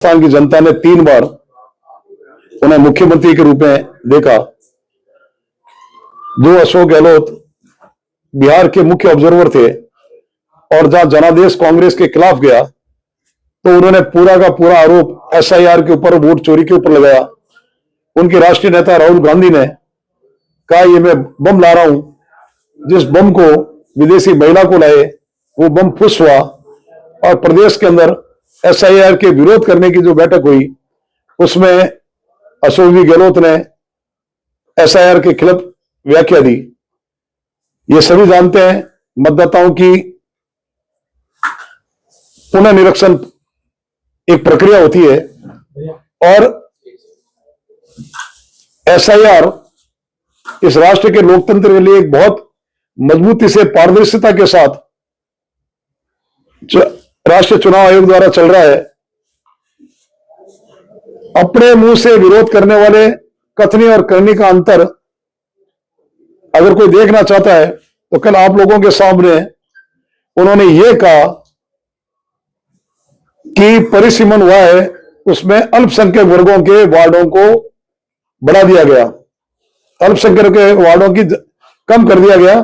राजस्थान की जनता ने 3 बार उन्हें मुख्यमंत्री के रूप में देखा। जो अशोक गहलोत बिहार के मुख्य ऑब्जर्वर थे और जहां जनादेश कांग्रेस के खिलाफ गया तो उन्होंने पूरा का पूरा आरोप एसआईआर के ऊपर, वोट चोरी के ऊपर लगाया। उनके राष्ट्रीय नेता राहुल गांधी ने कहा ये मैं बम ला रहा हूं, जिस बम को विदेशी महिला को लाए वो बम फुस हुआ। और प्रदेश के अंदर एसआईआर के विरोध करने की जो बैठक हुई उसमें अशोक जी गहलोत ने एसआईआर के खिलाफ व्याख्या दी। ये सभी जानते हैं मतदाताओं की पुनर्निरीक्षण एक प्रक्रिया होती है और एसआईआर इस राष्ट्र के लोकतंत्र के लिए एक बहुत मजबूती से, पारदर्शिता के साथ राष्ट्रीय चुनाव आयोग द्वारा चल रहा है। अपने मुंह से विरोध करने वाले कथनी और करनी का अंतर अगर कोई देखना चाहता है तो कल आप लोगों के सामने उन्होंने ये कहा कि परिसीमन हुआ है, उसमें अल्पसंख्यक वर्गों के वार्डों को बढ़ा दिया गया, अल्पसंख्यक के वार्डों की कम कर दिया गया,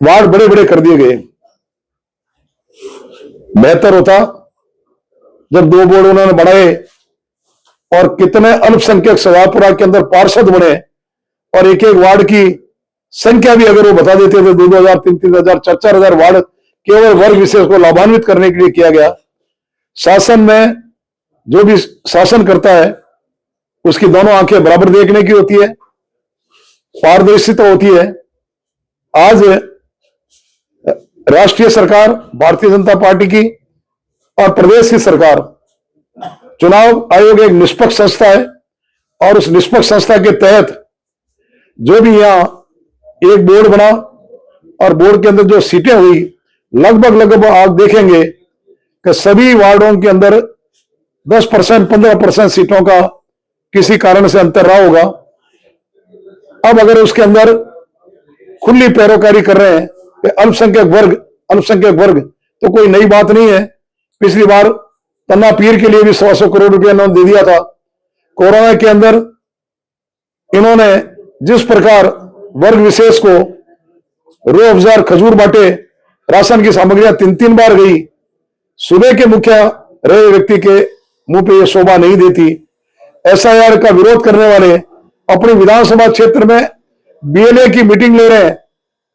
वार्ड बड़े बड़े कर दिए गए। बेहतर होता जब 2 बोर्ड उन्होंने बढ़ाए और कितने अल्पसंख्यक सवापुरा के अंदर पार्षद बने और एक एक वार्ड की संख्या भी अगर वो बता देते थे, 2,000, 3,000, 4,000 वार्ड केवल वर्ग विशेष को लाभान्वित करने के लिए किया गया। शासन में जो भी शासन करता है उसकी दोनों आंखें बराबर देखने की होती है, पारदर्शिता होती है। आज राष्ट्रीय सरकार भारतीय जनता पार्टी की और प्रदेश की सरकार, चुनाव आयोग एक निष्पक्ष संस्था है और उस निष्पक्ष संस्था के तहत जो भी यहां एक बोर्ड बना और बोर्ड के अंदर जो सीटें हुई लगभग आप देखेंगे कि सभी वार्डों के अंदर 10%, 15% सीटों का किसी कारण से अंतर रहा होगा। अब अगर उसके अंदर खुली पैरोकारी कर रहे हैं कि अल्पसंख्यक वर्ग तो कोई नई बात नहीं है। पिछली बार तन्ना पीर के लिए भी 100 करोड़ रुपया इन्होंने दे दिया था। कोरोना के अंदर इन्होंने जिस प्रकार वर्ग विशेष को रो अफजार खजूर बांटे, राशन की सामग्रियां 3-3 बार गई, सूबे के मुखिया रहे व्यक्ति के मुंह पे यह शोभा नहीं देती। एसआईआर का विरोध करने वाले अपनी विधानसभा क्षेत्र में बीएलए की मीटिंग ले रहे हैं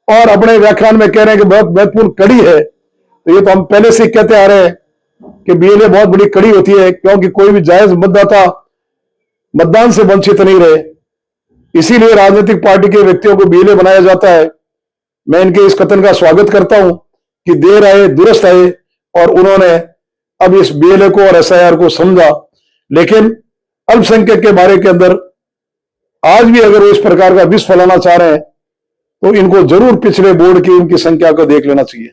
और अपने व्याख्यान में कह रहे हैं कि बहुत महत्वपूर्ण कड़ी है। तो ये तो हम पहले से कहते आ रहे हैं कि बीएलए बहुत बड़ी कड़ी होती है, क्योंकि कोई भी जायज मतदाता मतदान से वंचित नहीं रहे। इसीलिए राजनीतिक पार्टी के व्यक्तियों को बीएलए बनाया जाता है। मैं इनके इस कथन का स्वागत करता हूं कि देर आए दुरुस्त आए और उन्होंने अब इस बीएलए को और एसआईआर को समझा। लेकिन अल्पसंख्यक के बारे के अंदर आज भी अगर वो इस प्रकार का विष फैलाना चाह रहे हैं तो इनको जरूर पिछले बोर्ड की उनकी संख्या को देख लेना चाहिए।